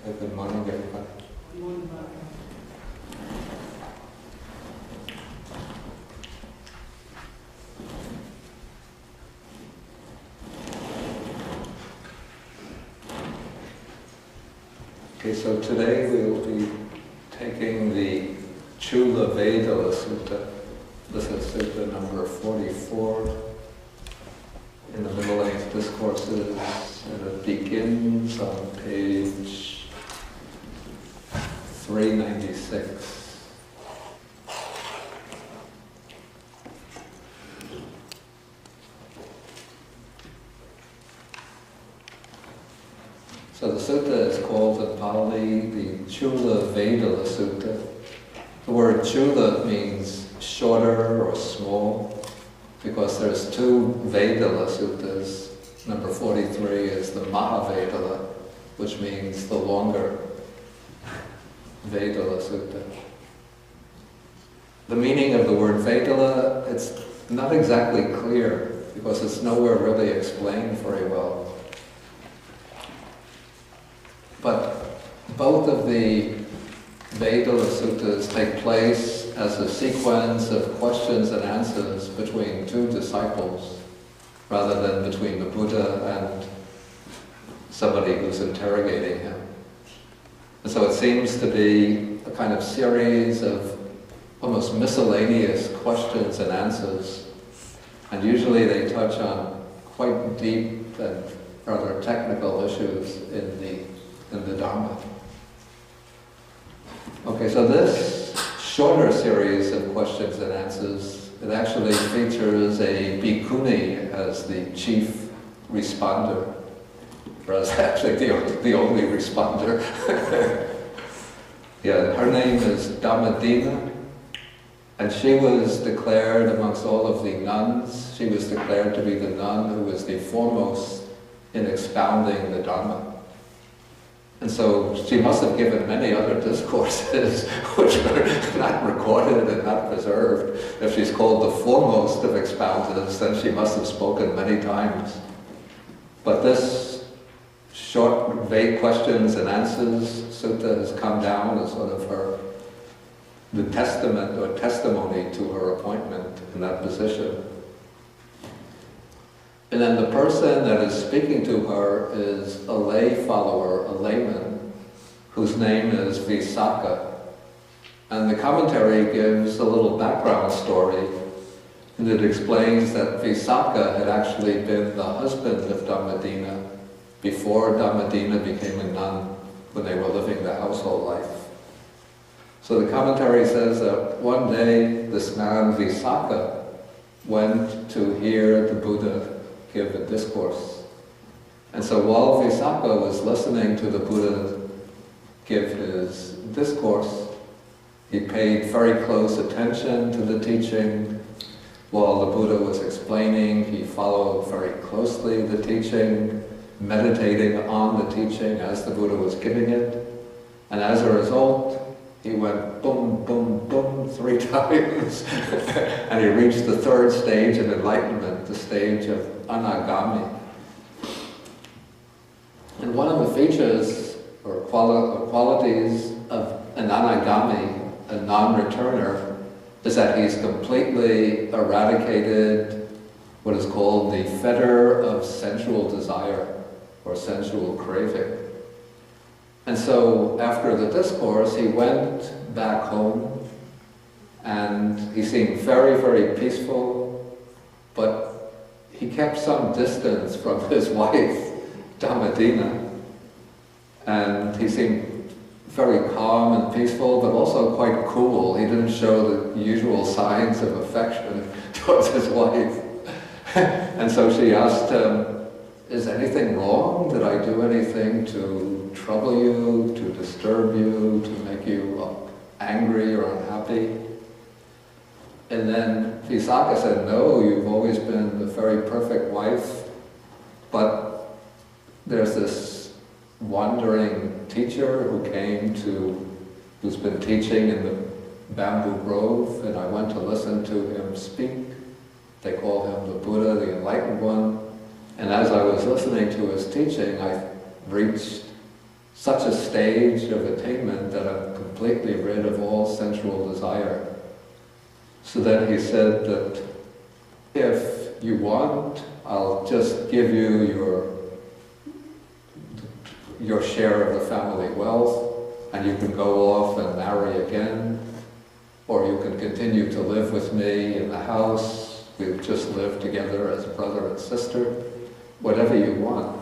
Good morning, everybody. Good morning, Okay, so today we'll be taking the Cula-vedalla Sutta. This is Sutta number 44 in the middle-length discourses, and it begins on page 396. So the sutta is called in Pali the Cula-vedalla Sutta. The word Cula means shorter or small, because there's two Vedalla suttas. Number 43 is the Mahavedalla, which means the longer Vedalla Sutta. The meaning of the word Vedalla, it's not exactly clear, because it's nowhere really explained very well. But both of the Vedalla suttas take place as a sequence of questions and answers between two disciples, rather than between the Buddha and somebody who's interrogating him. And so it seems to be a kind of series of almost miscellaneous questions and answers, and usually they touch on quite deep and rather technical issues in the Dharma. Okay, so this shorter series of questions and answers, it actually features a bhikkhuni as the chief responder, or as actually the only responder. Yeah, her name is Dhammadina, and she was declared amongst all of the nuns, she was declared to be the nun who was the foremost in expounding the Dharma. And so she must have given many other discourses which are not recorded and not preserved. If she's called the foremost of expounders, then she must have spoken many times. But this short, vague questions and answers sutta has come down as sort of the testament or testimony to her appointment in that position. And then the person that is speaking to her is a lay follower, a layman, whose name is Visakha. And the commentary gives a little background story, and it explains that Visakha had actually been the husband of Dhammadina before Dhammadina became a nun, when they were living the household life. So the commentary says that one day this man Visakha went to hear the Buddha give a discourse. And so while Visakha was listening to the Buddha give his discourse, he paid very close attention to the teaching. While the Buddha was explaining, he followed very closely the teaching, meditating on the teaching as the Buddha was giving it. And as a result, he went boom, boom, boom 3 times. And he reached the third stage of enlightenment, the stage of anagami. And one of the features or qualities of an anagami, a non-returner, is that he's completely eradicated what is called the fetter of sensual desire or sensual craving. And so after the discourse, he went back home, and he seemed very, very peaceful, but he kept some distance from his wife, Dhammadina, and he seemed very calm and peaceful, but also quite cool. He didn't show the usual signs of affection towards his wife. And so she asked him, "Is anything wrong? Did I do anything to trouble you, to disturb you, to make you angry or unhappy?" And then Visakha said, "No, you've always been the very perfect wife, but there's this wandering teacher who's been teaching in the bamboo grove, and I went to listen to him speak. They call him the Buddha, the Enlightened One. And as I was listening to his teaching, I reached such a stage of attainment that I'm completely rid of all sensual desire. So then he said that if you want, I'll just give you your share of the family wealth, and you can go off and marry again, or you can continue to live with me in the house. We'll just live together as brother and sister, whatever you want.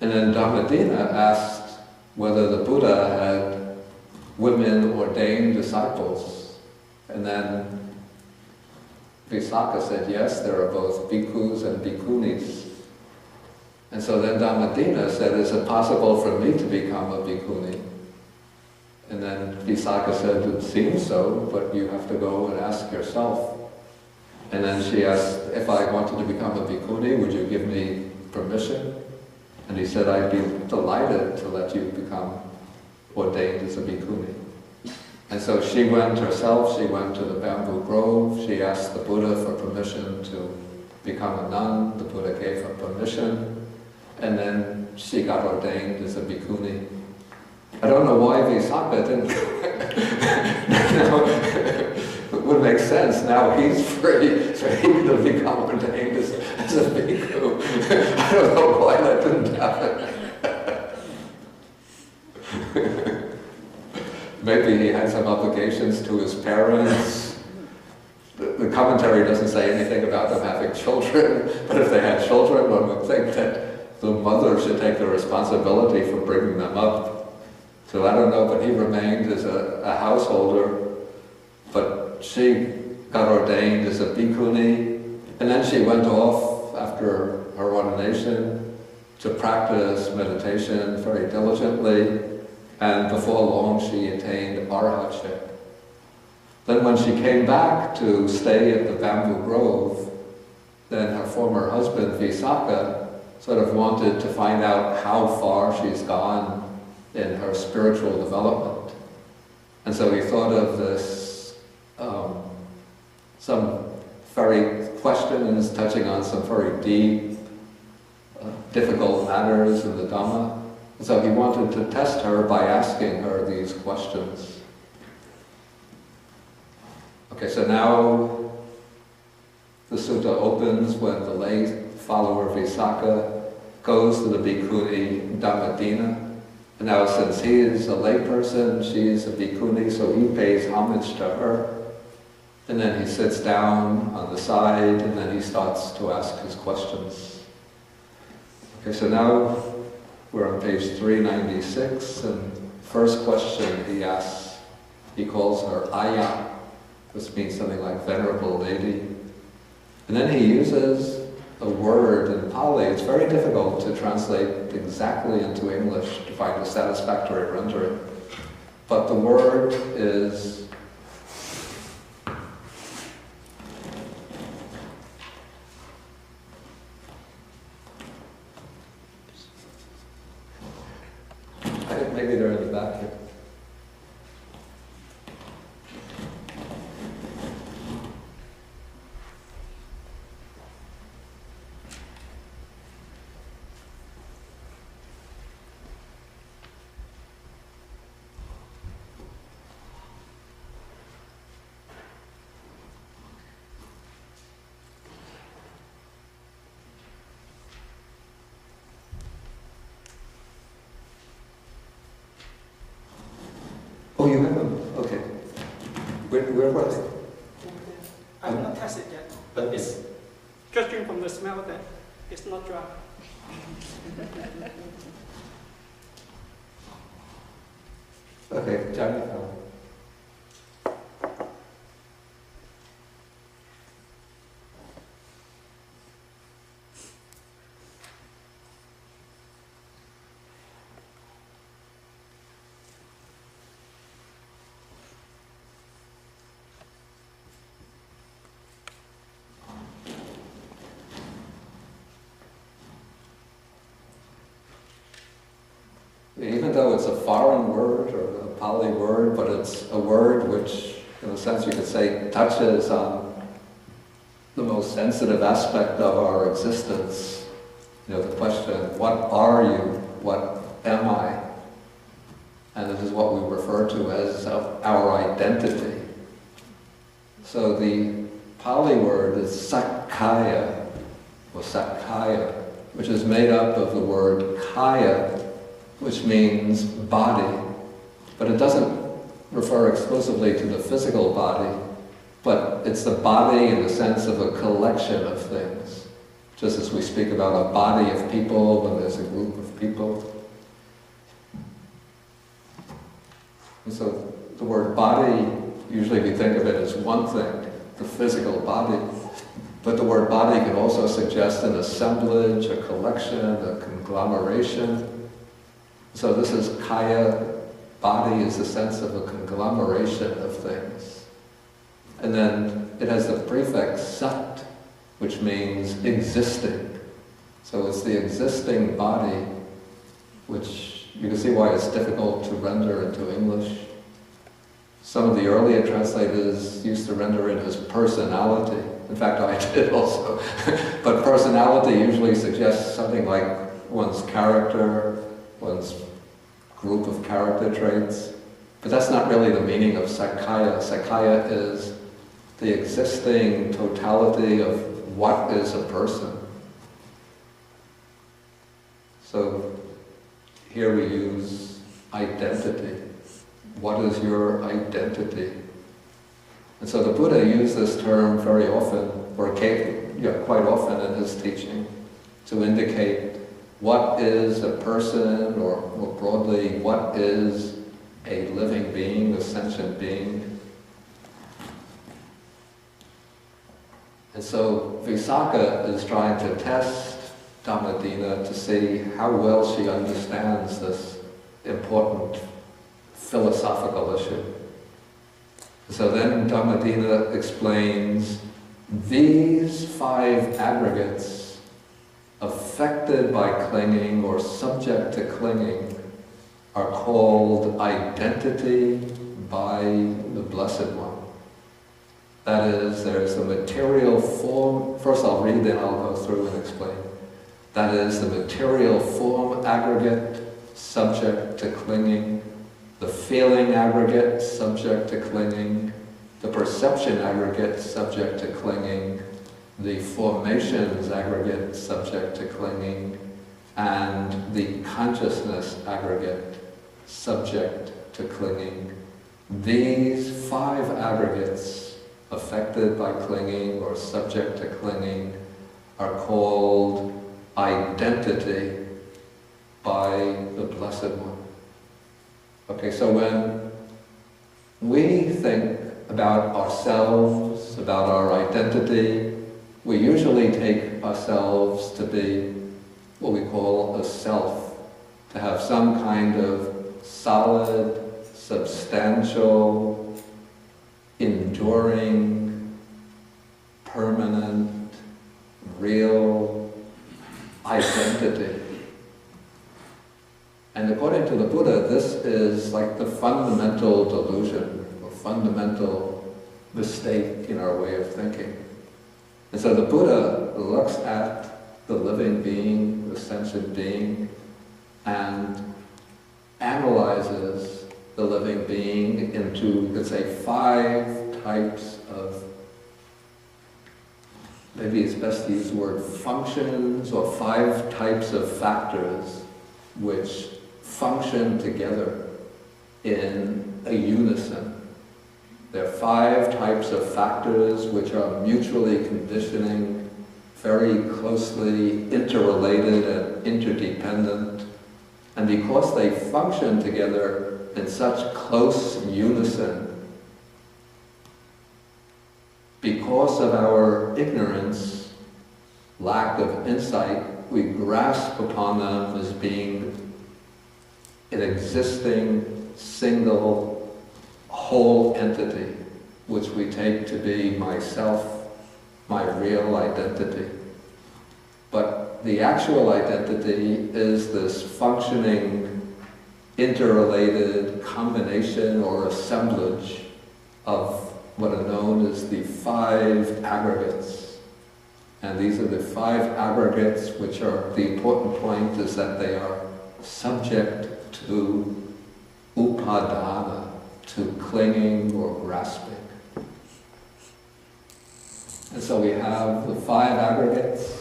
And then Dhammadina asked whether the Buddha had women ordained disciples. And then Visakha said, yes, there are both bhikkhus and bhikkhunis. And so then Dhammadina said, is it possible for me to become a bhikkhuni? And then Visakha said, it seems so, but you have to go and ask yourself. And then she asked, if I wanted to become a bhikkhuni, would you give me permission? And he said, I'd be delighted to let you become ordained as a bhikkhuni. And so she went herself, she went to the bamboo grove, she asked the Buddha for permission to become a nun, the Buddha gave her permission, and then she got ordained as a bhikkhuni. I don't know why Visakha didn't. It would make sense. Now he's free, so he could have become ordained as a bhikkhu. I don't know why that didn't happen. Maybe he had some obligations to his parents. The commentary doesn't say anything about them having children, but if they had children, one would think that the mother should take the responsibility for bringing them up. So I don't know, but he remained as a householder, but she got ordained as a bhikkhuni, and then she went off after her ordination to practice meditation very diligently, and before long she attained arhatship. Then when she came back to stay at the bamboo grove, then her former husband, Visakha, sort of wanted to find out how far she's gone in her spiritual development. And so he thought of this, some very questions touching on some very deep, difficult matters in the Dhamma. And so he wanted to test her by asking her these questions. Okay, so now the sutta opens when the lay follower Visakha goes to the bhikkhuni Dhammadina. And now since he is a layperson, she is a bhikkhuni, so he pays homage to her. And then he sits down on the side, and then he starts to ask his questions. Okay, so now we're on page 396, and first question he asks, he calls her Aya, which means something like venerable lady. And then he uses a word in Pali. It's very difficult to translate exactly into English to find a satisfactory rendering. But the word is maybe they're in the back here. Oh, you have them? Okay. Where was it? I have not tested yet, but it's judging from the smell that it's not dry. Okay, Johnny. Even though it's a foreign word or a Pali word, but it's a word which, in a sense you could say, touches on the most sensitive aspect of our existence. You know, the question, what are you? What am I? identity. So the Pali word is Sakaya, or Sakaya, which is made up of the word Kaya, which means body, but it doesn't refer exclusively to the physical body, but it's the body in the sense of a collection of things. Just as we speak about a body of people when there's a group of people. And so the word body, usually we think of it as one thing, the physical body, but the word body can also suggest an assemblage, a collection, a conglomeration. So this is Kaya. Body is the sense of a conglomeration of things. And then it has the prefix sat, which means existing. So it's the existing body, which you can see why it's difficult to render into English. Some of the earlier translators used to render it as personality. In fact, I did also. But personality usually suggests something like one's character, one's group of character traits. But that's not really the meaning of Sakaya. Sakaya is the existing totality of what is a person. So here we use identity. What is your identity? And so the Buddha used this term very often, or quite often in his teaching, to indicate what is a person, or more broadly, what is a living being, a sentient being. And so Visakha is trying to test Dhammadina to see how well she understands this important philosophical issue. So then Dhammadina explains these 5 aggregates affected by clinging or subject to clinging are called identity by the Blessed One. That is, there's the material form. First I'll read, then I'll go through and explain. That is, the material form aggregate subject to clinging, the feeling aggregate subject to clinging, the perception aggregate subject to clinging, the formations aggregate subject to clinging, and the consciousness aggregate subject to clinging. These 5 aggregates affected by clinging or subject to clinging are called identity by the Blessed One. Okay, so when we think about ourselves, about our identity, we usually take ourselves to be what we call a self, to have some kind of solid, substantial, enduring, permanent, real identity. And according to the Buddha, this is like the fundamental delusion, or fundamental mistake in our way of thinking. And so the Buddha looks at the living being, the sentient being, and analyzes the living being into, let's say, 5 types of, maybe it's best to use the word functions, or 5 types of factors which function together in a unison. There are 5 types of factors which are mutually conditioning, very closely interrelated and interdependent. And because they function together in such close unison, because of our ignorance, lack of insight, we grasp upon them as being an existing, single, whole entity, which we take to be myself, my real identity. But the actual identity is this functioning, interrelated combination or assemblage of what are known as the 5 aggregates. And these are the 5 aggregates which are, the important point is that they are subject to upadana. to clinging or grasping. And so we have the 5 aggregates.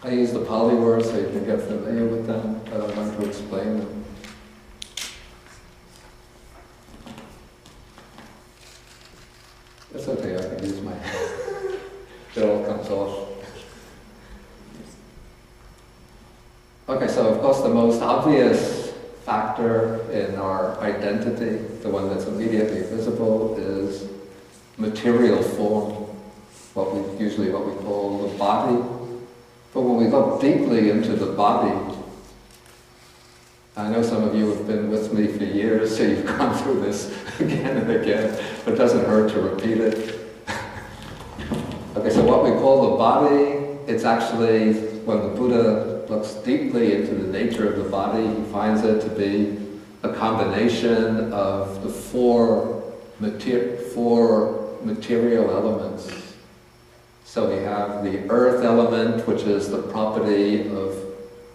I use the Pali words so you can get familiar with them, but I want to explain them. It's okay, I can use my hand. It all comes off. Okay, so of course the most obvious factor in our identity, the one that's immediately visible, is material form, what we call the body. But when we look deeply into the body, I know some of you have been with me for years, so you've gone through this again and again, but it doesn't hurt to repeat it. Okay, so what we call the body, it's actually, when the Buddha looks deeply into the nature of the body, he finds it to be a combination of the four material elements. So we have the earth element, which is the property of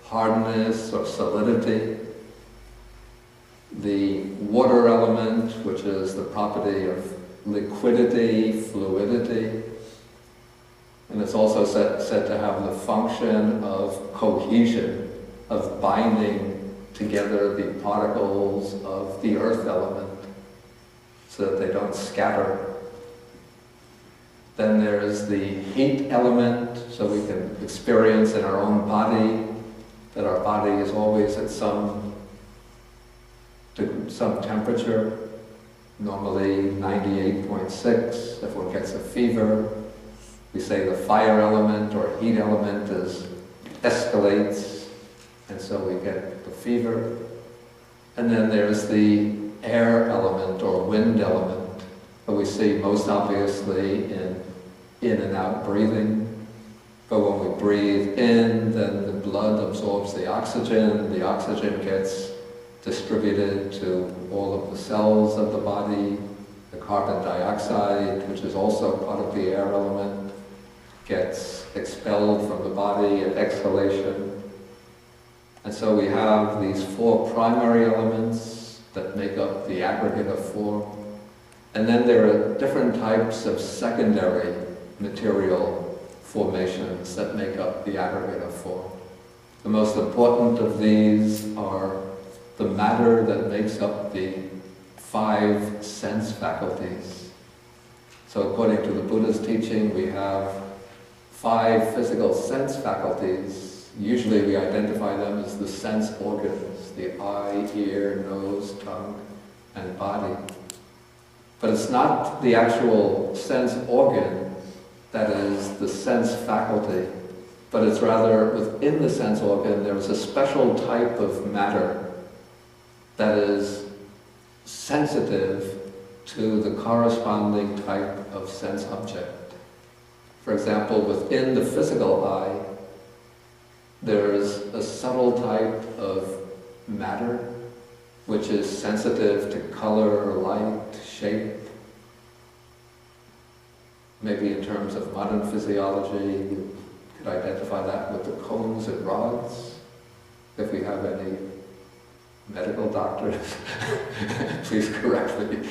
hardness or solidity. The water element, which is the property of liquidity, fluidity. And it's also said to have the function of cohesion, of binding together the particles of the earth element so that they don't scatter. Then there's the heat element, so we can experience in our own body that our body is always at some temperature, normally 98.6. If one gets a fever, we say the fire element or heat element escalates, and so we get the fever. And then there's the air element or wind element, that we see most obviously in and out breathing. But when we breathe in, then the blood absorbs the oxygen gets distributed to all of the cells of the body. The carbon dioxide, which is also part of the air element, gets expelled from the body at exhalation. And so we have these four primary elements that make up the aggregate of form. And then there are different types of secondary material formations that make up the aggregate of form. The most important of these are the matter that makes up the 5 sense faculties. So according to the Buddha's teaching, we have 5 physical sense faculties. Usually we identify them as the sense organs, the eye, ear, nose, tongue, and body. But it's not the actual sense organ that is the sense faculty, but it's rather within the sense organ there is a special type of matter that is sensitive to the corresponding type of sense object. For example, within the physical eye, there's a subtle type of matter which is sensitive to color, light, shape. Maybe in terms of modern physiology, you could identify that with the cones and rods. If we have any medical doctors, please correct me.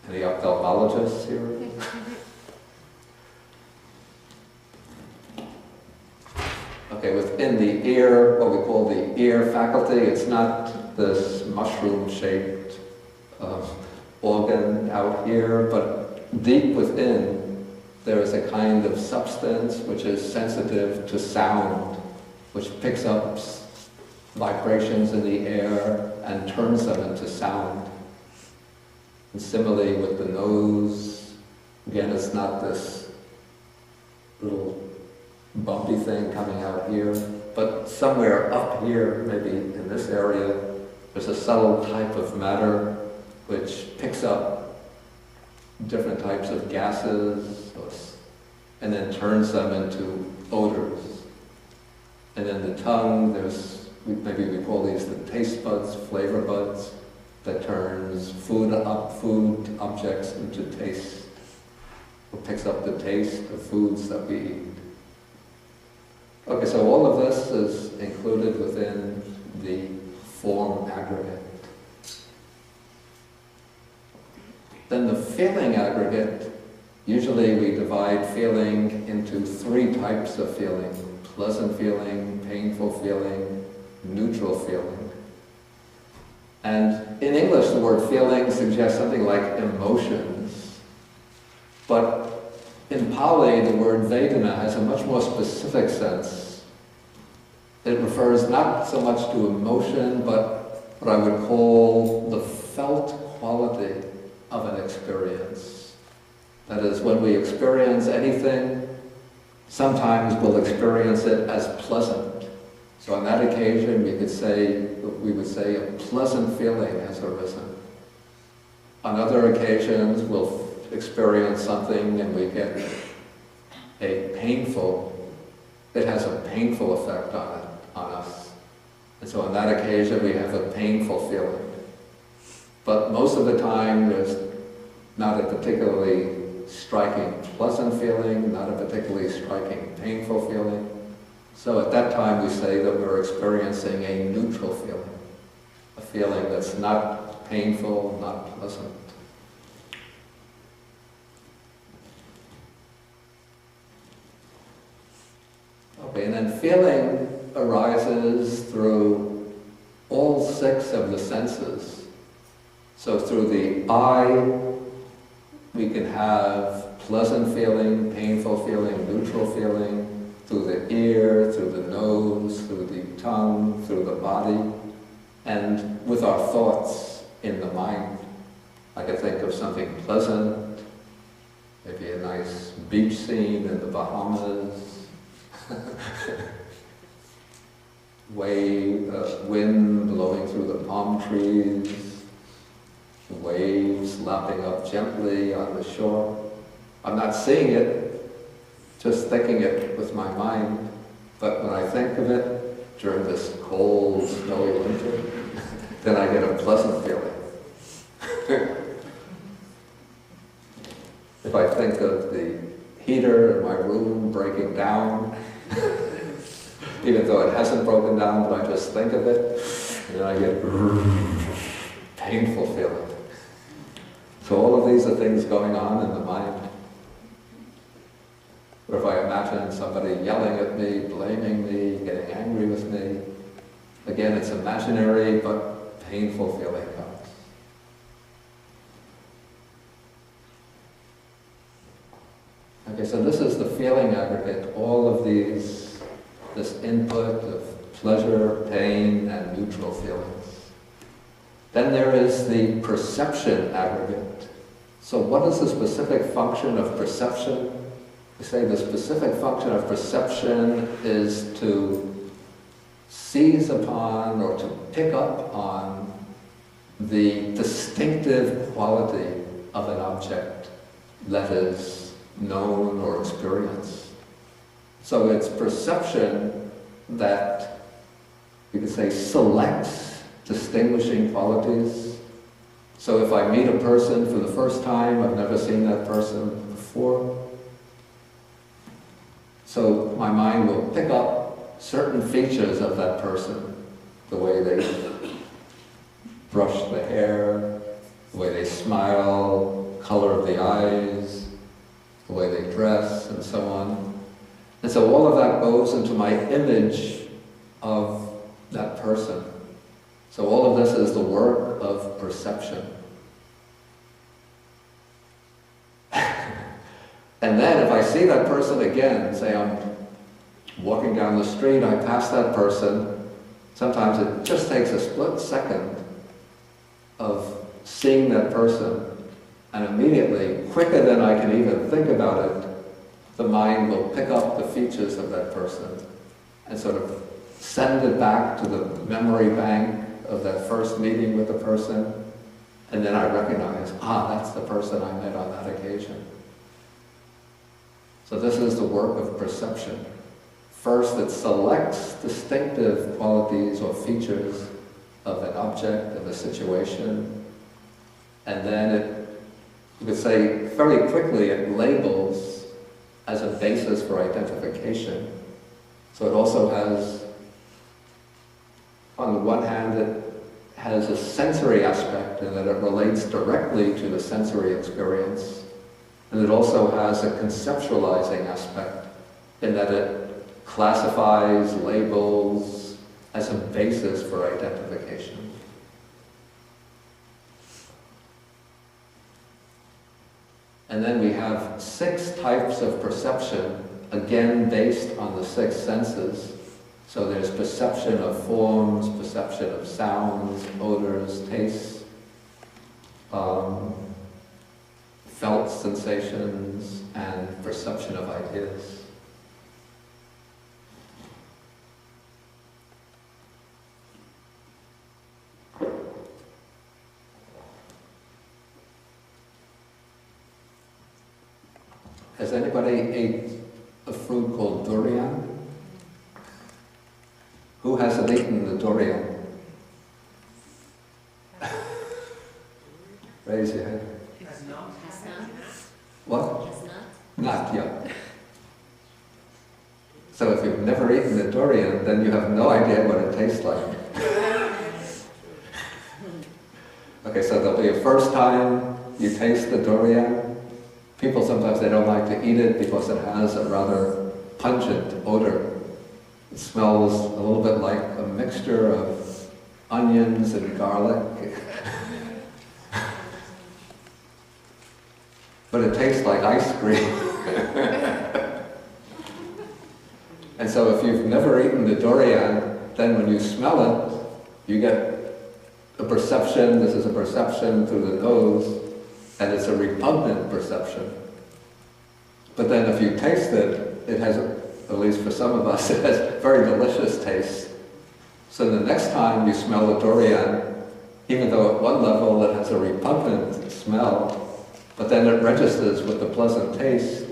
Any ophthalmologists here? Okay, within the ear, what we call the ear faculty, it's not this mushroom-shaped organ out here, but deep within, there is a kind of substance which is sensitive to sound, which picks up vibrations in the air and turns them into sound. And similarly with the nose, again, it's not this little bumpy thing coming out here, but somewhere up here, maybe in this area, there's a subtle type of matter which picks up different types of gases and then turns them into odors. And then the tongue, maybe we call these the taste buds, flavor buds, that turns food objects into taste, or picks up the taste of foods that we eat. Okay, so all of this is included within the form aggregate. Then the feeling aggregate, usually we divide feeling into 3 types of feeling: pleasant feeling, painful feeling, neutral feeling. And in English, the word feeling suggests something like emotions. But in Pali, the word Vedana has a much more specific sense. It refers not so much to emotion, but what I would call the felt quality of an experience. That is, when we experience anything, sometimes we'll experience it as pleasant. So on that occasion, we would say a pleasant feeling has arisen. On other occasions, we'll experience something and we get it has a painful effect on us. And so on that occasion, we have a painful feeling. But most of the time, there's not a particularly striking pleasant feeling, not a particularly striking painful feeling. So at that time we say that we're experiencing a neutral feeling, a feeling that's not painful, not pleasant. Okay, and then feeling arises through all 6 of the senses. So through the eye, we can have pleasant feeling, painful feeling, neutral feeling. Through the ear, through the nose, through the tongue, through the body, and with our thoughts in the mind. I can think of something pleasant, maybe a nice beach scene in the Bahamas, wind blowing through the palm trees, waves lapping up gently on the shore. I'm not seeing it, just thinking it with my mind, but when I think of it during this cold, snowy winter, then I get a pleasant feeling. If I think of the heater in my room breaking down, even though it hasn't broken down, but I just think of it, and then I get painful feeling. So all of these are things going on in the mind. Or if I imagine somebody yelling at me, blaming me, getting angry with me, again, it's imaginary, but painful feeling comes. Okay, so this is the feeling aggregate, all of these, this input of pleasure, pain, and neutral feelings. Then there is the perception aggregate. So what is the specific function of perception? We say the specific function of perception is to seize upon or to pick up on the distinctive quality of an object that is known or experienced. So it's perception that, you could say, selects distinguishing qualities. So if I meet a person for the first time, I've never seen that person before, so my mind will pick up certain features of that person, the way they brush the hair, the way they smile, color of the eyes, the way they dress, and so on. And so all of that goes into my image of that person. So all of this is the work of perception. And then if I see that person again, say I'm walking down the street, I pass that person, sometimes it just takes a split second of seeing that person, and immediately, quicker than I can even think about it, the mind will pick up the features of that person and sort of send it back to the memory bank of that first meeting with the person, and then I recognize, that's the person I met on that occasion. So this is the work of perception. First, it selects distinctive qualities or features of an object, of a situation, and then it, you could say, very quickly it labels as a basis for identification. So it also has, on the one hand, it has a sensory aspect in that it relates directly to the sensory experience, and it also has a conceptualizing aspect in that it classifies, labels as a basis for identification. And then we have 6 types of perception, again based on the 6 senses. So there's perception of forms, perception of sounds, odors, tastes, felt sensations, and perception of ideas. Has anybody ate a fruit called durian? Who hasn't eaten the durian? Raise your hand. What? Not yet. So if you've never eaten the durian, then you have no idea what it tastes like. Okay, so there'll be a first time you taste the durian. People sometimes they don't like to eat it because it has a rather pungent odor. It smells a little bit like a mixture of onions and garlic. But it tastes like ice cream. And so if you've never eaten the durian, then when you smell it, you get a perception, this is a perception through the nose, and it's a repugnant perception. But then if you taste it, it has, at least for some of us, it has very delicious taste. So the next time you smell a durian, even though at one level it has a repugnant smell, but then it registers with the pleasant taste,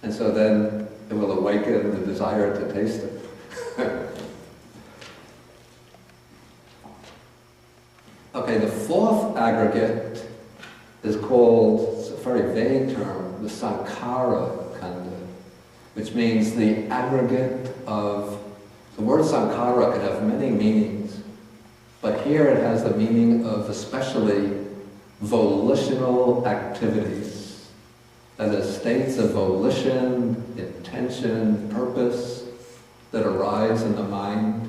and so then it will awaken the desire to taste it. Okay, the 4th aggregate is called, it's a very vague term, the sankhara khandha, which means the aggregate of, the word sankhara can have many meanings, but here it has the meaning of especially volitional activities, that is, states of volition, intention, purpose that arise in the mind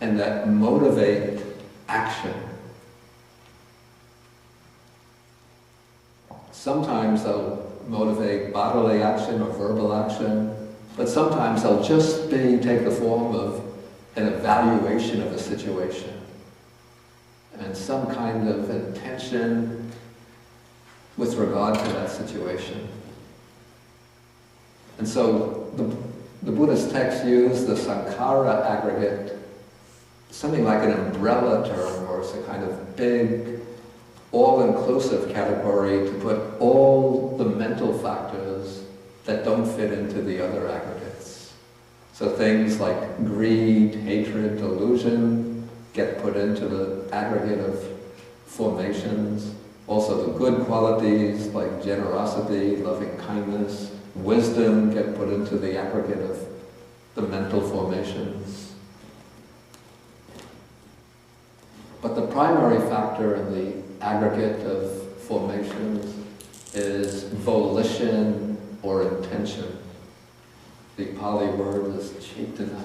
and that motivate action. Sometimes they'll motivate bodily action or verbal action, but sometimes they'll just take the form of an evaluation of a situation and some kind of intention with regard to that situation. And so the Buddhist texts use the sankhara aggregate, something like an umbrella term, or it's a kind of big, all-inclusive category to put all the mental factors that don't fit into the other aggregates. So things like greed, hatred, delusion get put into the aggregate of formations. Also the good qualities like generosity, loving kindness, wisdom get put into the aggregate of the mental formations. But the primary factor in the aggregate of formations is volition or intention. The Pali word is cetana.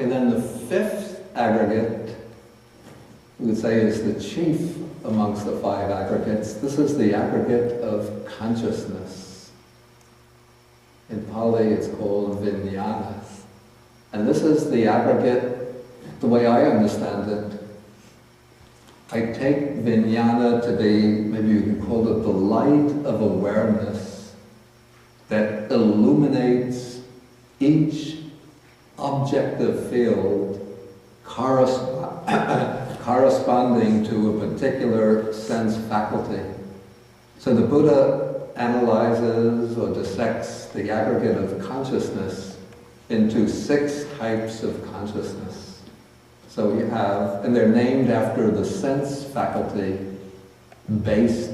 And then the fifth aggregate, we would say, is the chief amongst the five aggregates. This is the aggregate of consciousness. In Pali, it's called vijnana. And this is the aggregate, the way I understand it. I take vijnana to be, maybe you can call it the light of awareness that illuminates each objective field corresponding to a particular sense faculty. So the Buddha analyzes or dissects the aggregate of consciousness into 6 types of consciousness. So we have, and they're named after the sense faculty based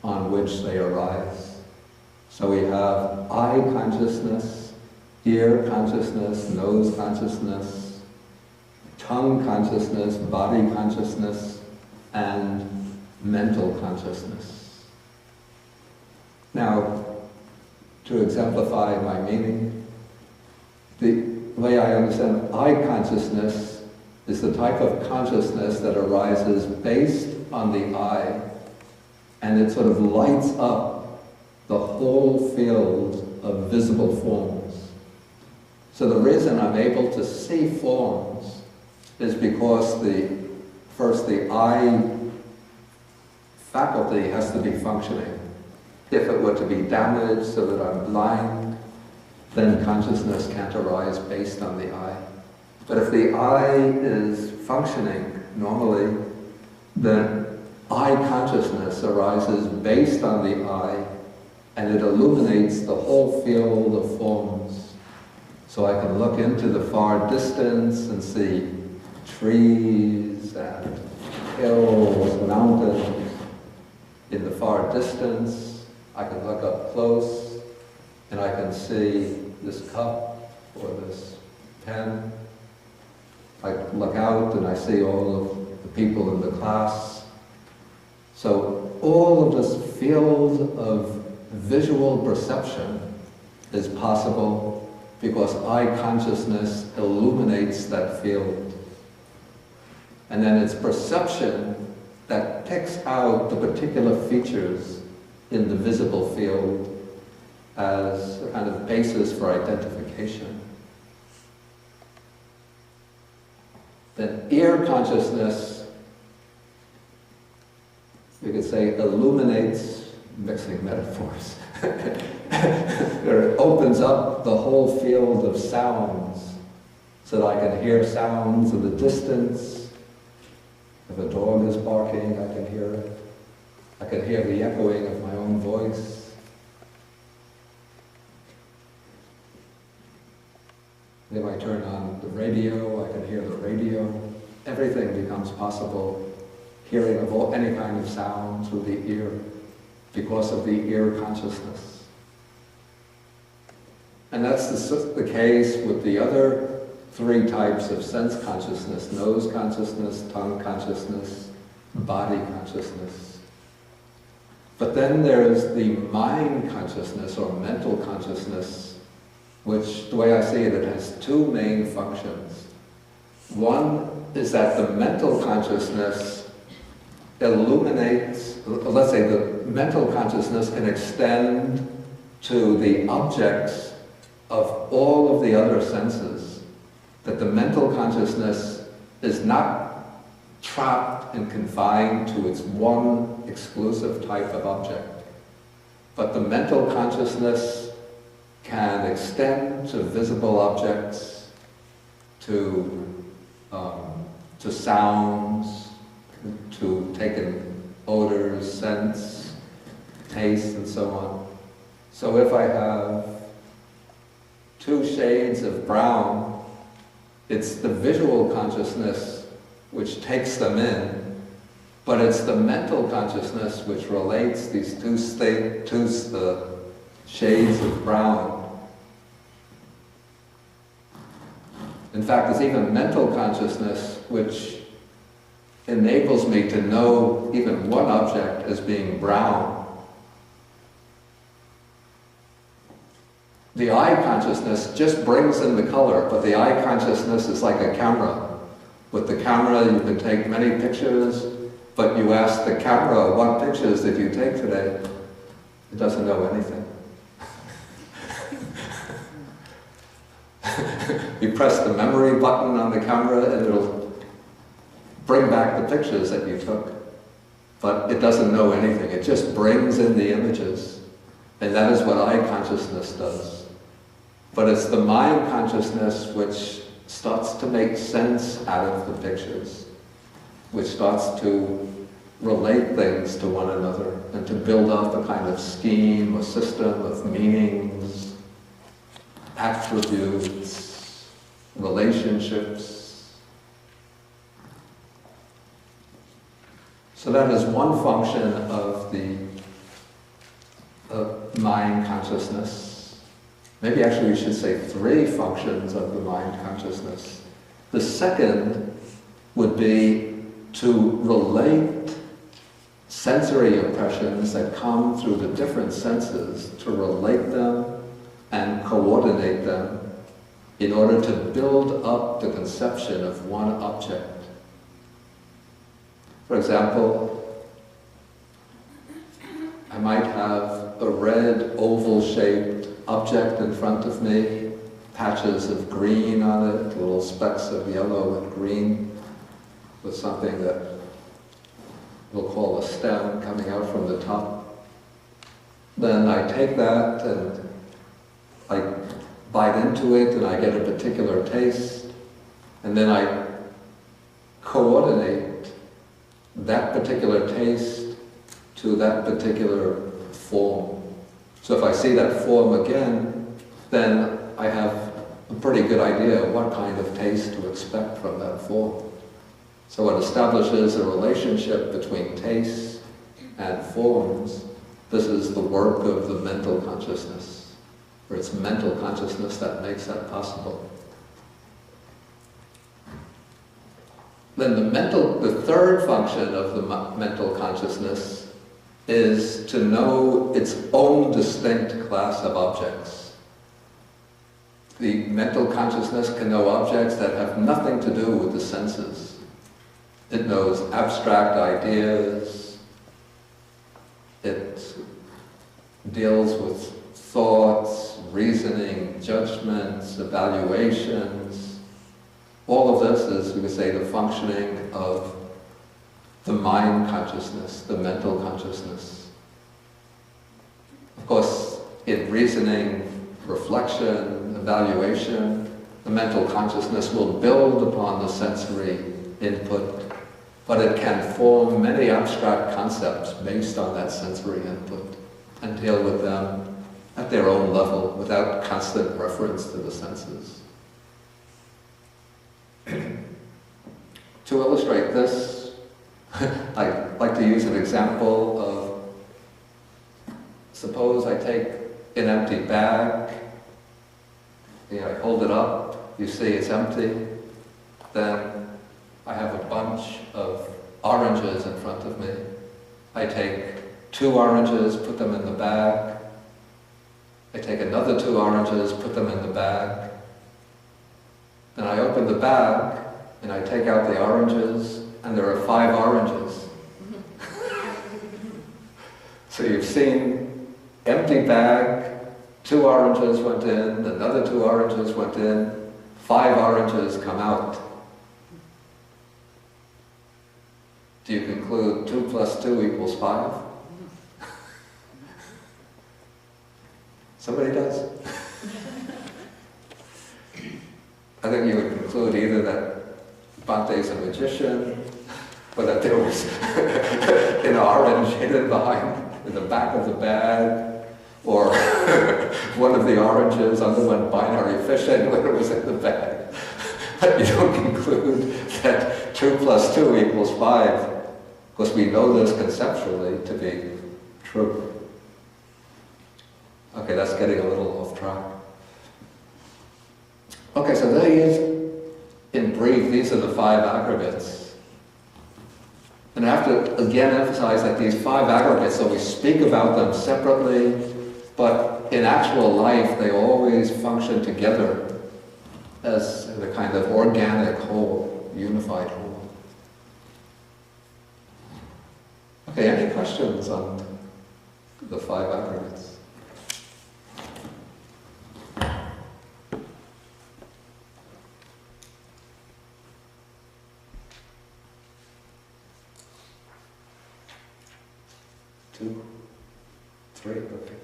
on which they arise. So we have eye consciousness, ear consciousness, nose consciousness, tongue consciousness, body consciousness, and mental consciousness. Now, to exemplify my meaning, the way I understand eye consciousness is the type of consciousness that arises based on the eye, and it sort of lights up the whole field of visible forms. So the reason I'm able to see forms is because first the eye faculty has to be functioning. If it were to be damaged so that I'm blind, then consciousness can't arise based on the eye. But if the eye is functioning normally, then eye consciousness arises based on the eye, and it illuminates the whole field of forms. So I can look into the far distance and see trees and hills, mountains. In the far distance, I can look up close and I can see this cup or this pen. I look out and I see all of the people in the class. So all of this field of visual perception is possible because eye consciousness illuminates that field. And then it's perception that picks out the particular features in the visible field as a kind of basis for identification. Then ear consciousness, we could say, illuminates, mixing metaphors, it opens up the whole field of sounds so that I can hear sounds in the distance. If a dog is barking, I can hear it. I can hear the echoing of my own voice. If I turn on the radio, I can hear the radio. Everything becomes possible, hearing of any kind of sound through the ear, because of the ear consciousness. And that's the case with the other 3 types of sense consciousness: nose consciousness, tongue consciousness, body consciousness. But then there's the mind consciousness or mental consciousness, which, the way I see it, it has 2 main functions. One is that the mental consciousness illuminates, let's say the mental consciousness can extend to the objects of all of the other senses, that the mental consciousness is not trapped and confined to its one exclusive type of object, but the mental consciousness can extend to visible objects, to sounds, to taken odors, scents, taste, and so on. So if I have 2 shades of brown, it's the visual consciousness which takes them in, but it's the mental consciousness which relates these 2 shades of brown. In fact, it's even mental consciousness which enables me to know even one object as being brown. The eye consciousness just brings in the color, but the eye consciousness is like a camera. With the camera you can take many pictures, but you ask the camera, what pictures did you take today? It doesn't know anything. You press the memory button on the camera and it'll bring back the pictures that you took. But it doesn't know anything, it just brings in the images. And that is what eye consciousness does. But it's the mind consciousness which starts to make sense out of the pictures, which starts to relate things to one another and to build up a kind of scheme, a system of meanings, attributes, relationships. So that is one function of the mind consciousness. Maybe actually we should say 3 functions of the mind consciousness. The second would be to relate sensory impressions that come through the different senses, to relate them and coordinate them in order to build up the conception of one object. For example, I might have a red oval-shaped object in front of me, patches of green on it, little specks of yellow and green, with something that we'll call a stem coming out from the top. Then I take that and I bite into it and I get a particular taste, and then I coordinate that particular taste to that particular form. So if I see that form again, then I have a pretty good idea of what kind of taste to expect from that form. So it establishes a relationship between taste and forms. This is the work of the mental consciousness, or it's mental consciousness that makes that possible. Then the third function of the mental consciousness is to know its own distinct class of objects. The mental consciousness can know objects that have nothing to do with the senses. It knows abstract ideas. It deals with thoughts, reasoning, judgments, evaluations. All of this is, we could say, the functioning of the mind consciousness, the mental consciousness. Of course, in reasoning, reflection, evaluation, the mental consciousness will build upon the sensory input, but it can form many abstract concepts based on that sensory input and deal with them at their own level without constant reference to the senses. To illustrate this, I like to use an example of, suppose I take an empty bag, I hold it up, you see it's empty, then I have a bunch of oranges in front of me. I take 2 oranges, put them in the bag. I take another 2 oranges, put them in the bag. Then I open the bag and I take out the oranges, and there are 5 oranges. So you've seen empty bag, 2 oranges went in, another 2 oranges went in, 5 oranges come out. Do you conclude 2 plus 2 equals 5? Somebody does? I think you would conclude either that Bhante's a magician, or that there was an orange hidden behind, in the back of the bag, or one of the oranges underwent binary fission when it was in the bag. But you don't conclude that 2 plus 2 equals 5, because we know this conceptually to be true. Okay, that's getting a little off track. Okay, so there he is. In brief, these are the 5 aggregates. And I have to again emphasize that these 5 aggregates, so we speak about them separately, but in actual life they always function together as a kind of organic whole, unified whole. Okay, any questions on the 5 aggregates? Two, three, okay.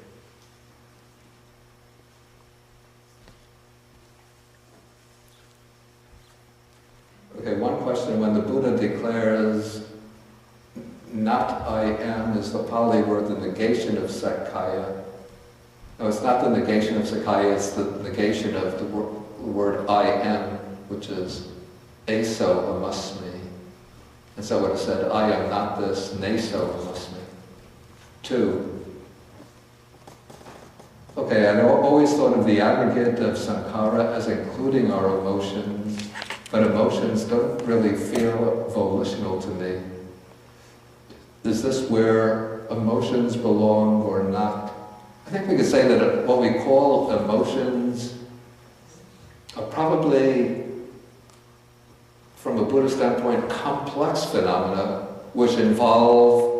Okay, one question. When the Buddha declares, "Not I am," is the Pali word, the negation of Sakaya. No, it's not the negation of Sakaya, it's the negation of the word I am, which is eso amasmi. And so it said, I am not this, neso amasmi. 2. Okay, I always thought of the aggregate of sankhara as including our emotions, but emotions don't really feel volitional to me. Is this where emotions belong or not? I think we could say that what we call emotions are probably, from a Buddhist standpoint, complex phenomena which involve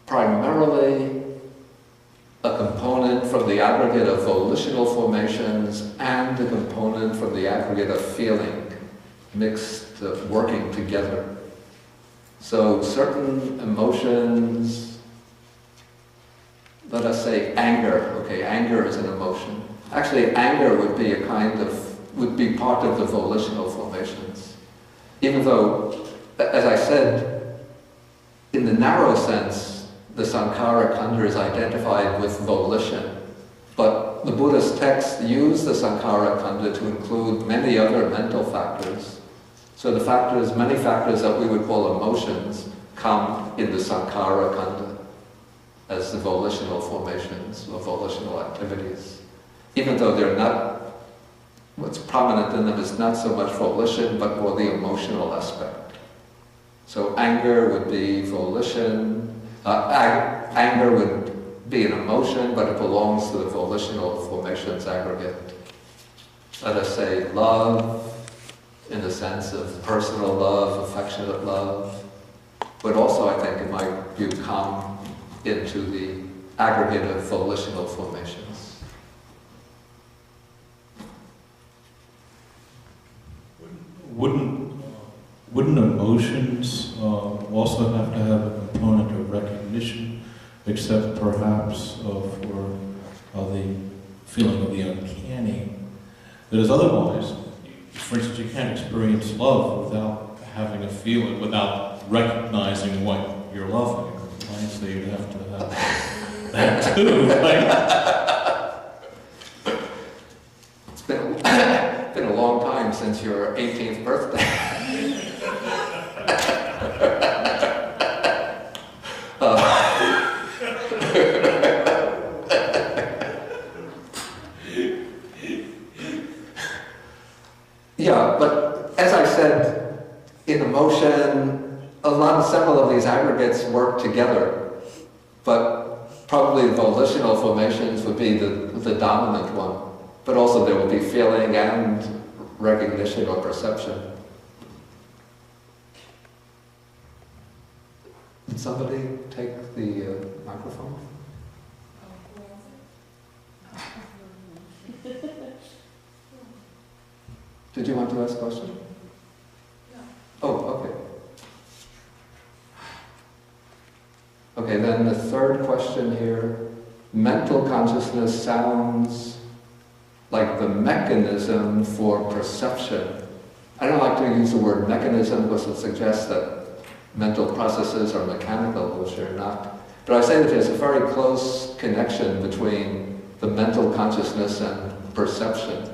primarily a component from the aggregate of volitional formations and a component from the aggregate of feeling, mixed, working together. So certain emotions, let us say anger. Okay, anger is an emotion. Actually, anger would be would be part of the volitional formations. Even though, as I said, in the narrow sense, the sankhara khandha is identified with volition. But the Buddhist texts use the sankhara khandha to include many other mental factors. So the many factors that we would call emotions come in the sankhara khandha as the volitional formations or volitional activities. Even though they're not, what's prominent in them is not so much volition, but more the emotional aspect. So anger would be volition, anger would be an emotion, but it belongs to the volitional formations aggregate. Let us say love, in the sense of personal love, affectionate love, would also, I think, in my view, come into the aggregate of volitional formations. Wouldn't emotions also have to have a component of recognition, except perhaps for the feeling of the uncanny? Because otherwise, for instance, you can't experience love without having a feeling, without recognizing what you're loving. Right? So you'd have to have that too, right? It's been a long time since your 18th birthday. Yeah, but as I said, in emotion, several of these aggregates work together, but probably volitional formations would be the dominant one. But also there will be feeling and recognition or perception. Did somebody take the microphone? Did you want to ask a question? No. Oh, okay. Okay, then the third question here. Mental consciousness sounds like the mechanism for perception. I don't like to use the word mechanism because it suggests that mental processes are mechanical, which they're not. But I say that there's a very close connection between the mental consciousness and perception.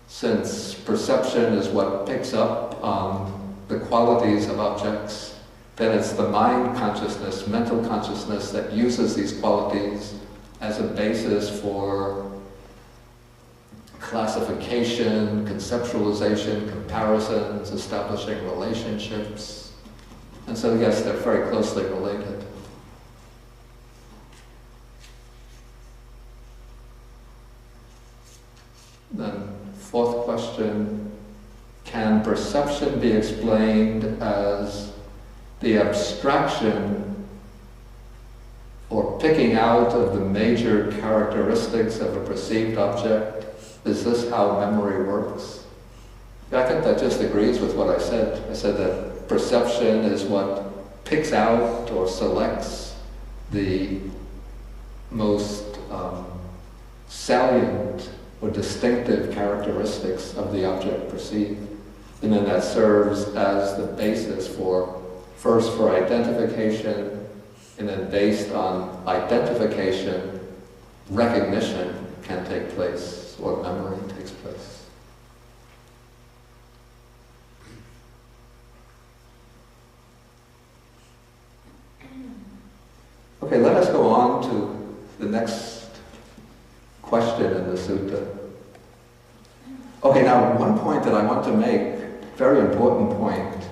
Since perception is what picks up on the qualities of objects, then it's the mind consciousness, mental consciousness, that uses these qualities as a basis for classification, conceptualization, comparisons, establishing relationships. And so yes, they're very closely related. perception be explained as the abstraction or picking out of the major characteristics of a perceived object? Is this how memory works? I think that just agrees with what I said. I said that perception is what picks out or selects the most salient or distinctive characteristics of the object perceived. And then that serves as the basis for, first for identification, and then based on identification, recognition can take place, or memory takes place. Okay, let us go on to the next question in the sutta. Okay, now one point that I want to make, very important point,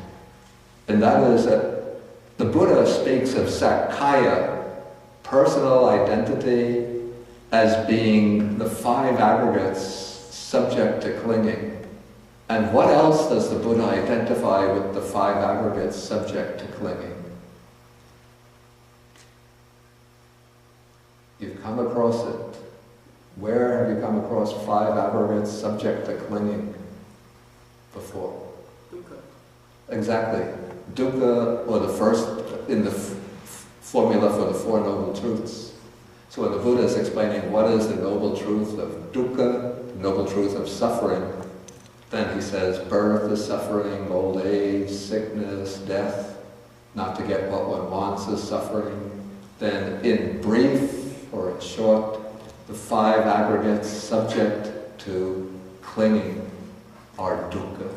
and that is that the Buddha speaks of Sakaya, personal identity, as being the 5 aggregates subject to clinging. And what else does the Buddha identify with the 5 aggregates subject to clinging? You've come across it. Where have you come across 5 aggregates subject to clinging before? Dukkha. Exactly. Dukkha, or the first in the formula for the 4 Noble Truths. So when the Buddha is explaining what is the noble truth of dukkha, the noble truth of suffering, then he says birth is suffering, old age, sickness, death, not to get what one wants is suffering. Then in brief, or in short, the 5 aggregates subject to clinging are dukkha.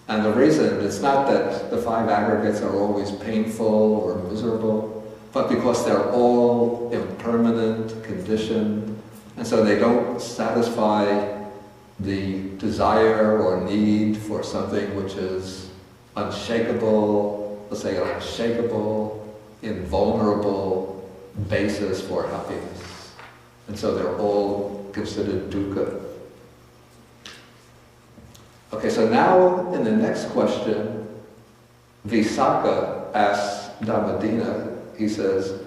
And the reason, it's not that the 5 aggregates are always painful or miserable, but because they're all impermanent, conditioned, and so they don't satisfy the desire or need for something which is unshakable, let's say an unshakable, invulnerable basis for happiness. And so they're all considered dukkha. Okay, so now in the next question, Visakha asks Dhammadina, he says,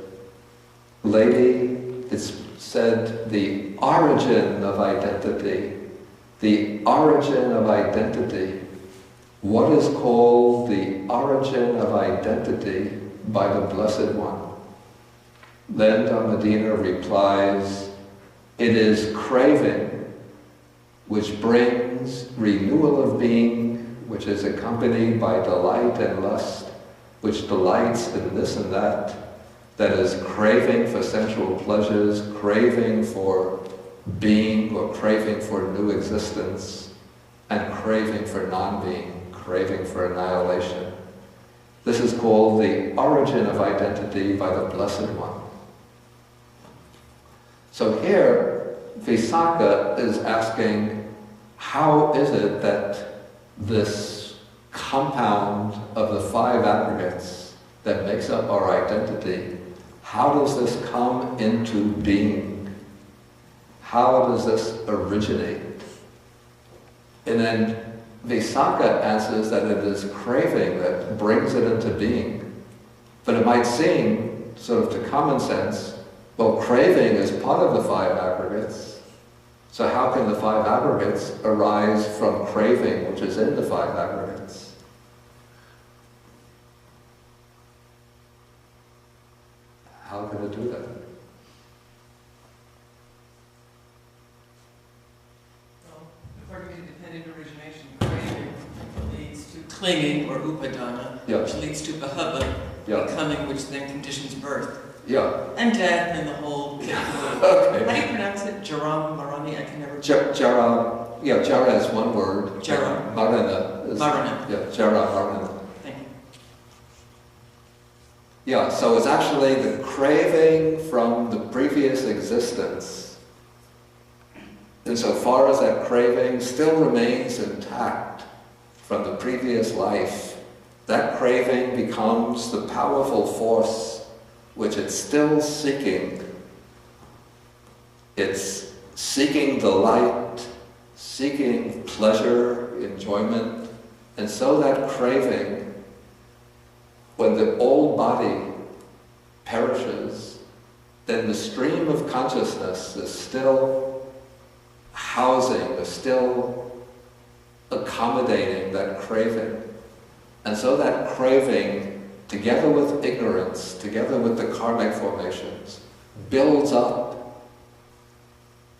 lady, it's said the origin of identity. The origin of identity. What is called the origin of identity by the Blessed One? Then Dhammadina replies, it is craving, which brings renewal of being, which is accompanied by delight and lust, which delights in this and that is craving for sensual pleasures, craving for being or craving for new existence, and craving for non-being, craving for annihilation. This is called the origin of identity by the Blessed One. So here, Visakha is asking, how is it that this compound of the 5 aggregates that makes up our identity, how does this come into being? How does this originate? And then Visakha answers that it is craving that brings it into being. But it might seem, sort of to common sense, well, craving is part of the 5 aggregates. So how can the 5 aggregates arise from craving, which is in the 5 aggregates? How can it do that? Well, according to dependent origination, craving leads to clinging, or upadana, Yeah. which leads to ahabha, Yeah. becoming, which then conditions birth. Yeah. And death, and the whole kit. Okay. How do you pronounce it? Jaram, Marani? I can never... Jara, yeah, Jara is one word. Jara. Marana is... Marana. Yeah, Jara, Marana. Thank you. Yeah, so it's actually the craving from the previous existence. Insofar as that craving still remains intact from the previous life, that craving becomes the powerful force which it's still seeking. It's seeking delight, seeking pleasure, enjoyment, And so that craving, when the old body perishes, then the stream of consciousness is still housing, is still accommodating that craving. And so that craving, together with ignorance, together with the karmic formations, builds up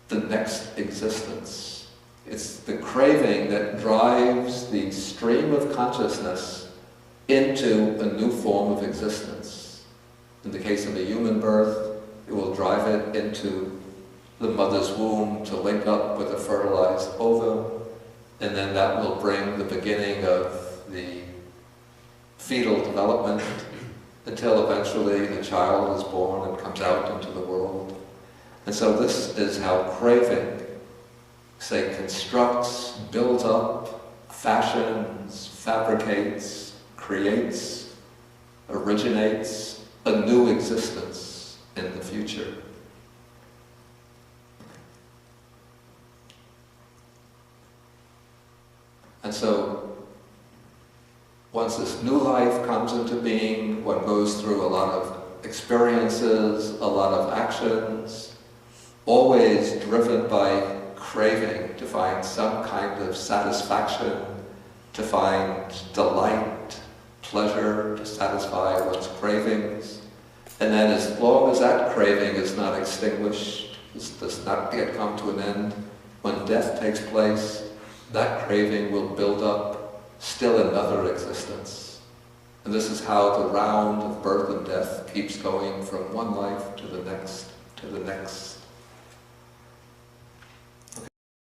the next existence. It's the craving that drives the stream of consciousness into a new form of existence. In the case of a human birth, it will drive it into the mother's womb to link up with a fertilized ovum, and then that will bring the beginning of the fetal development until eventually the child is born and comes out into the world. And so this is how craving, say, constructs, builds up, fashions, fabricates, creates, originates a new existence in the future. And so, once this new life comes into being, one goes through a lot of experiences, a lot of actions, always driven by craving to find some kind of satisfaction, to find delight, pleasure, to satisfy one's cravings. And then as long as that craving is not extinguished, does not yet come to an end, when death takes place, that craving will build up still another existence. And this is how the round of birth and death keeps going from one life to the next, to the next,